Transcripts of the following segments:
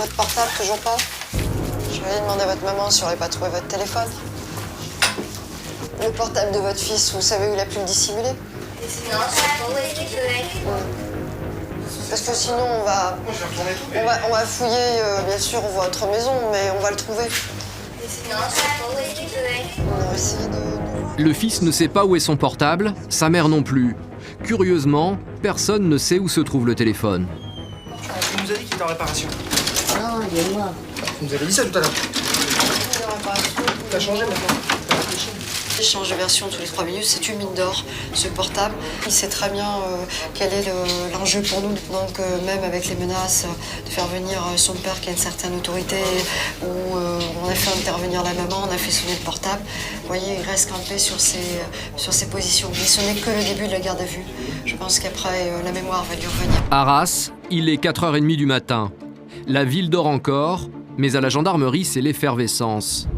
Votre portable, toujours pas? Je vais aller demander à votre maman si on n'aurait pas trouvé votre téléphone. Le portable de votre fils, vous savez où il a pu le dissimuler? Parce que sinon, on va fouiller, bien sûr, votre maison, mais on va le trouver. On va essayer de... Le fils ne sait pas où est son portable, sa mère non plus. Curieusement, personne ne sait où se trouve le téléphone. Tu nous as dit qu'il était en réparation. Non, il est mort. Tu nous avais dit ça tout à l'heure. T'as changé maintenant. Il change de version tous les 3 minutes, c'est une mine d'or, ce portable. Il sait très bien quel est l'enjeu pour nous. Donc même avec les menaces de faire venir son père qui a une certaine autorité, où on a fait intervenir la maman, on a fait sonner le portable. Vous voyez, il reste campé sur ses positions. Mais ce n'est que le début de la garde à vue. Je pense qu'après, la mémoire va lui revenir. Arras, il est 4h30 du matin. La ville dort encore, mais à la gendarmerie, c'est l'effervescence.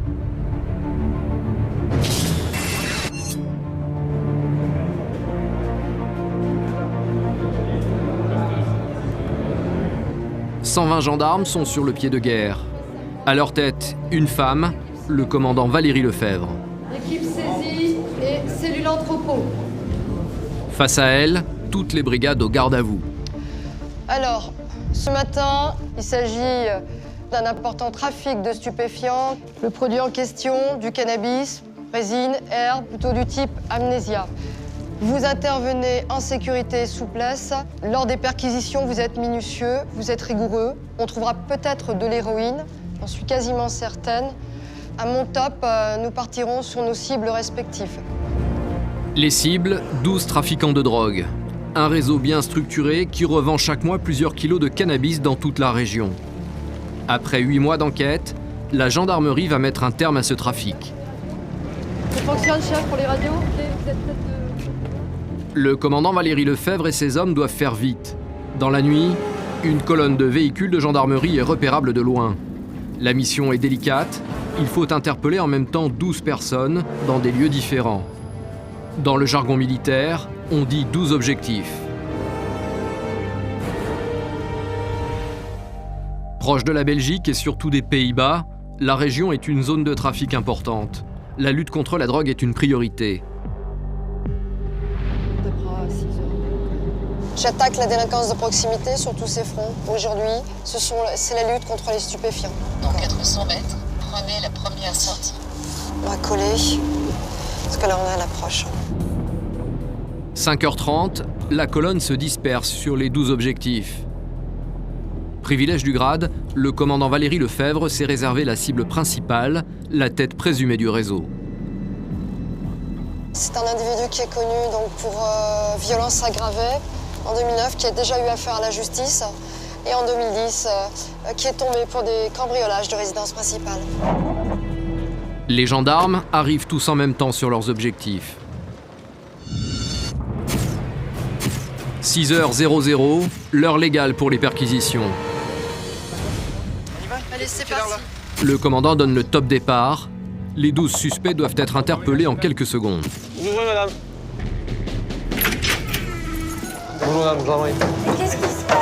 « 120 gendarmes sont sur le pied de guerre. À leur tête, une femme, le commandant Valérie Lefebvre. Équipe saisie et cellule entrepôt. Face à elle, toutes les brigades au garde à vous. Alors, ce matin, il s'agit d'un important trafic de stupéfiants. Le produit en question, du cannabis, résine, herbe, plutôt du type amnésia. Vous intervenez en sécurité et souplesse. Lors des perquisitions, vous êtes minutieux, vous êtes rigoureux. On trouvera peut-être de l'héroïne, j'en suis quasiment certaine. À mon top, nous partirons sur nos cibles respectives. Les cibles, 12 trafiquants de drogue. Un réseau bien structuré qui revend chaque mois plusieurs kilos de cannabis dans toute la région. Après 8 mois d'enquête, la gendarmerie va mettre un terme à ce trafic. Ça fonctionne, chef, pour les radios? Vous êtes peut-être... Le commandant Valérie Lefebvre et ses hommes doivent faire vite. Dans la nuit, une colonne de véhicules de gendarmerie est repérable de loin. La mission est délicate, il faut interpeller en même temps 12 personnes dans des lieux différents. Dans le jargon militaire, on dit 12 objectifs. Proche de la Belgique et surtout des Pays-Bas, la région est une zone de trafic importante. La lutte contre la drogue est une priorité. J'attaque la délinquance de proximité sur tous ces fronts. Aujourd'hui, c'est la lutte contre les stupéfiants. Dans 400 mètres, prenez la première sortie. On va coller, parce que là on est à l'approche. 5h30, la colonne se disperse sur les 12 objectifs. Privilège du grade, le commandant Valérie Lefebvre s'est réservé la cible principale, la tête présumée du réseau. C'est un individu qui est connu donc, pour violence aggravée en 2009, qui a déjà eu affaire à la justice, et en 2010, qui est tombé pour des cambriolages de résidence principale. Les gendarmes arrivent tous en même temps sur leurs objectifs. 6h00, l'heure légale pour les perquisitions. Allez, c'est parti. Le commandant donne le top départ. Les 12 suspects doivent être interpellés en quelques secondes. Bonjour madame. Bonjour madame, gendarmerie. Qu'est-ce qui se passe?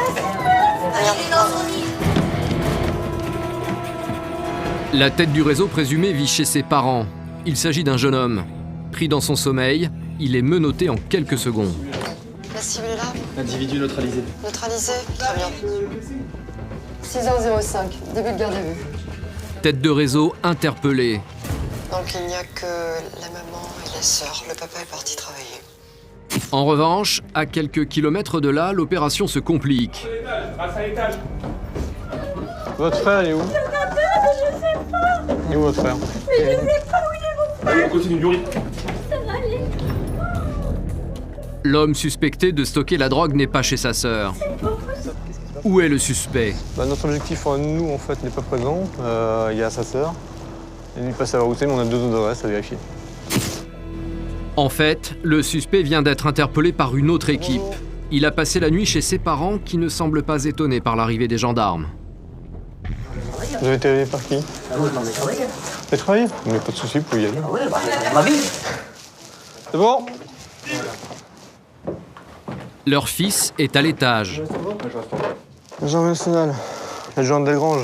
Il est dans son lit. La tête du réseau présumé vit chez ses parents. Il s'agit d'un jeune homme. Pris dans son sommeil, il est menotté en quelques secondes. La cible est là. Individu neutralisé. Neutralisé. Très bien. 6h05, début de garde à vue. Tête de réseau interpellée. Donc il n'y a que la maman et les sœurs. Le papa est parti travailler. En revanche, à quelques kilomètres de là, l'opération se complique. Votre frère, il est où? Je sais pas. Il est où votre frère? Mais je sais pas où il est mon frère. Allez, on continue, Yuri. Ça va aller. L'homme suspecté de stocker la drogue n'est pas chez sa sœur. Où est le suspect? Notre objectif, nous, en fait, n'est pas présent. Il y a sa sœur. Et lui passe à la route, mais on a 2 autres adresses à vérifier. En fait, le suspect vient d'être interpellé par une autre équipe. Il a passé la nuit chez ses parents qui ne semblent pas étonnés par l'arrivée des gendarmes. Vous avez été arrivé par qui? Vous avez travaillé? Vous avez travaillé? Mais pas de souci, vous pouvez y aller. Oui, ma vie. C'est bon? Leur fils est à l'étage. Jean national. Adjoint Delgrange,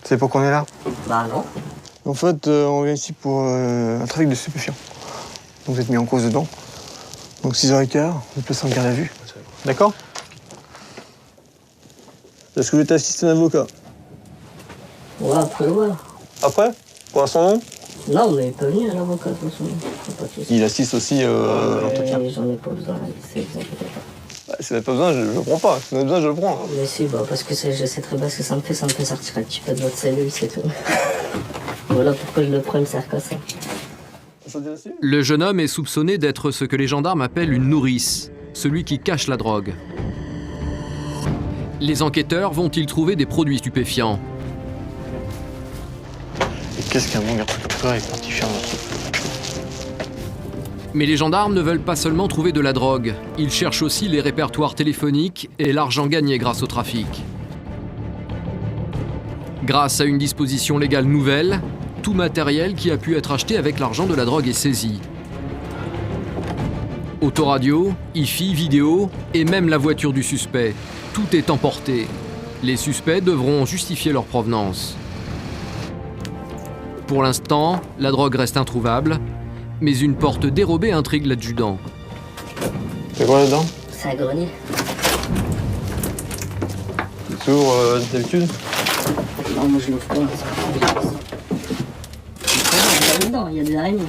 tu sais pourquoi on est là? Bah non. En fait, on vient ici pour un trafic de stupéfiants. Donc vous êtes mis en cause dedans. Donc 6h15, vous êtes placé en garde à vue. D'accord? Est-ce que vous êtes assisté à un avocat? Ouais, après, ouais. Après? Pour l'instant, non? Non, mais il peut venir, l'avocat, de toute façon. Pas de souci. Il assiste aussi à l'entretien. J'en ai pas besoin, c'est exactement pas. Bah, si vous n'avez pas besoin, je le prends pas. Si vous avez besoin, je le prends. Mais si, bah, parce que je sais très bien ce que ça me fait sortir un petit peu de votre cellule, c'est tout. Voilà pourquoi je le prends, il me sert qu'à ça. Le jeune homme est soupçonné d'être ce que les gendarmes appellent une nourrice, celui qui cache la drogue. Les enquêteurs vont-ils trouver des produits stupéfiants? Et qu'est-ce qu'un bon garçon comme toi est parti faire notre... Mais les gendarmes ne veulent pas seulement trouver de la drogue, ils cherchent aussi les répertoires téléphoniques et l'argent gagné grâce au trafic. Grâce à une disposition légale nouvelle, tout matériel qui a pu être acheté avec l'argent de la drogue est saisi. Autoradio, hi-fi, vidéo et même la voiture du suspect, tout est emporté. Les suspects devront justifier leur provenance. Pour l'instant, la drogue reste introuvable, mais une porte dérobée intrigue l'adjudant. C'est quoi là-dedans? C'est un grenier. Tu s'ouvres d'habitude? Non, moi je l'ouvre pas. Dedans, il y a des araignées.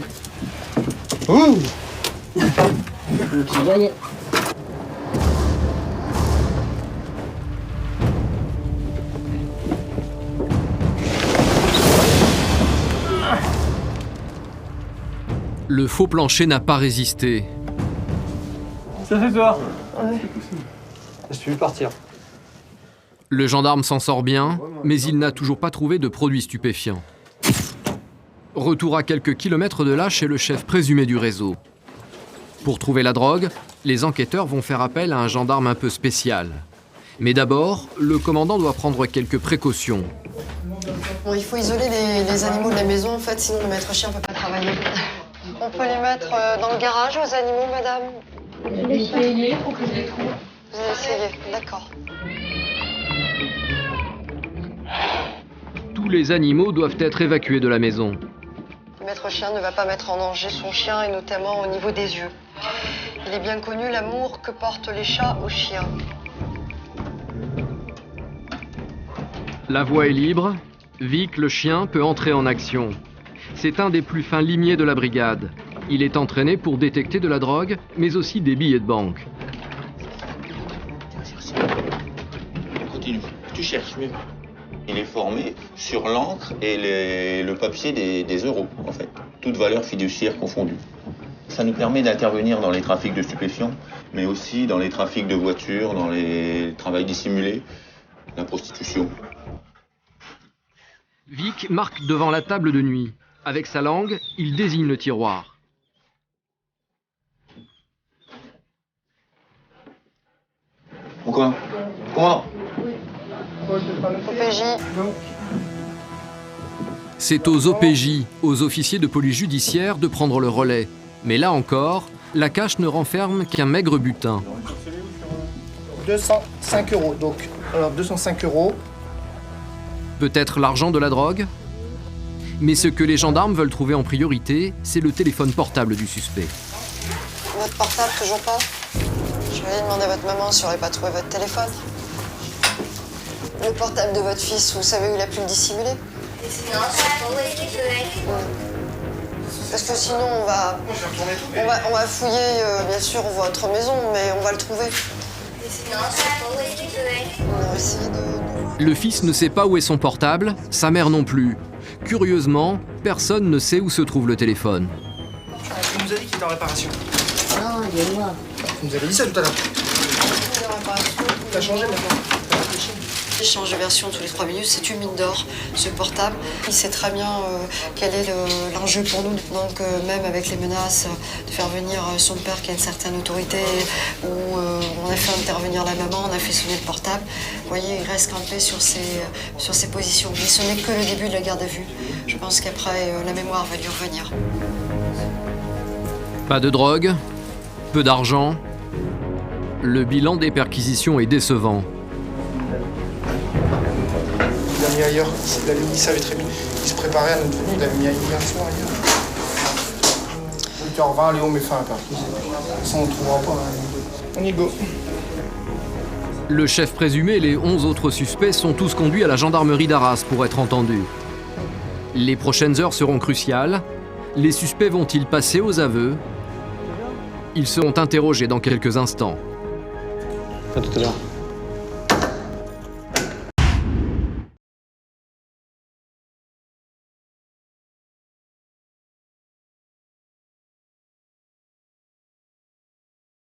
Ouh! Donc vous voyez. Le faux plancher n'a pas résisté. Ça fait toi? Ouais. Est-ce que tu veux partir? Le gendarme s'en sort bien, mais il n'a toujours pas trouvé de produits stupéfiants. Retour à quelques kilomètres de là chez le chef présumé du réseau. Pour trouver la drogue, les enquêteurs vont faire appel à un gendarme un peu spécial. Mais d'abord, le commandant doit prendre quelques précautions. Bon, il faut isoler les animaux de la maison, en fait, sinon le maître chien ne peut pas travailler. On peut les mettre dans le garage, aux animaux, madame? Je l'ai essayé, il faut que je les trouve. Vous avez essayé, d'accord. Tous les animaux doivent être évacués de la maison. Le maître chien ne va pas mettre en danger son chien, et notamment au niveau des yeux. Il est bien connu l'amour que portent les chats aux chiens. La voie est libre. Vic, le chien, peut entrer en action. C'est un des plus fins limiers de la brigade. Il est entraîné pour détecter de la drogue, mais aussi des billets de banque. Continue, tu cherches mieux. Il est formé sur l'encre et le papier des euros, en fait. Toutes valeurs fiduciaires confondues. Ça nous permet d'intervenir dans les trafics de stupéfiants, mais aussi dans les trafics de voitures, dans les travails dissimulés, la prostitution. Vic marque devant la table de nuit. Avec sa langue, il désigne le tiroir. Pourquoi? Comment? OPJ. C'est aux OPJ, aux officiers de police judiciaire, de prendre le relais. Mais là encore, la cache ne renferme qu'un maigre butin. 205 €. Donc, alors 205 €. Peut-être l'argent de la drogue? Mais ce que les gendarmes veulent trouver en priorité, c'est le téléphone portable du suspect. Votre portable, toujours pas? Je vais aller demander à votre maman si on n'aurait pas trouvé votre téléphone. Le portable de votre fils, vous savez où il a pu le dissimuler? Parce que sinon, on va fouiller, bien sûr, votre maison, mais on va le trouver. On va essayer de... Le fils ne sait pas où est son portable, sa mère non plus. Curieusement, personne ne sait où se trouve le téléphone. On nous a dit qu'il était en réparation. Non, il est noir. Vous nous avez dit ça tout à l'heure. T'as changé maintenant. Il change de version tous les 3 minutes, c'est une mine d'or, ce portable. Il sait très bien quel est l'enjeu pour nous. Donc même avec les menaces de faire venir son père qui a une certaine autorité, où on a fait intervenir la maman, on a fait sonner le portable. Vous voyez, il reste campé sur ses positions. Mais ce n'est que le début de la garde à vue. Je pense qu'après, la mémoire va lui revenir. Pas de drogue, peu d'argent. Le bilan des perquisitions est décevant. mis ailleurs. Il savait très bien. Il se préparait à notre venue, il l'avait mis hier soir ailleurs. 8h20, Léon met fin à la partie. Ça, on ne trouvera pas. On y go. Le chef présumé et les 11 autres suspects sont tous conduits à la gendarmerie d'Arras pour être entendus. Les prochaines heures seront cruciales. Les suspects vont-ils passer aux aveux? Ils seront interrogés dans quelques instants. À tout à l'heure.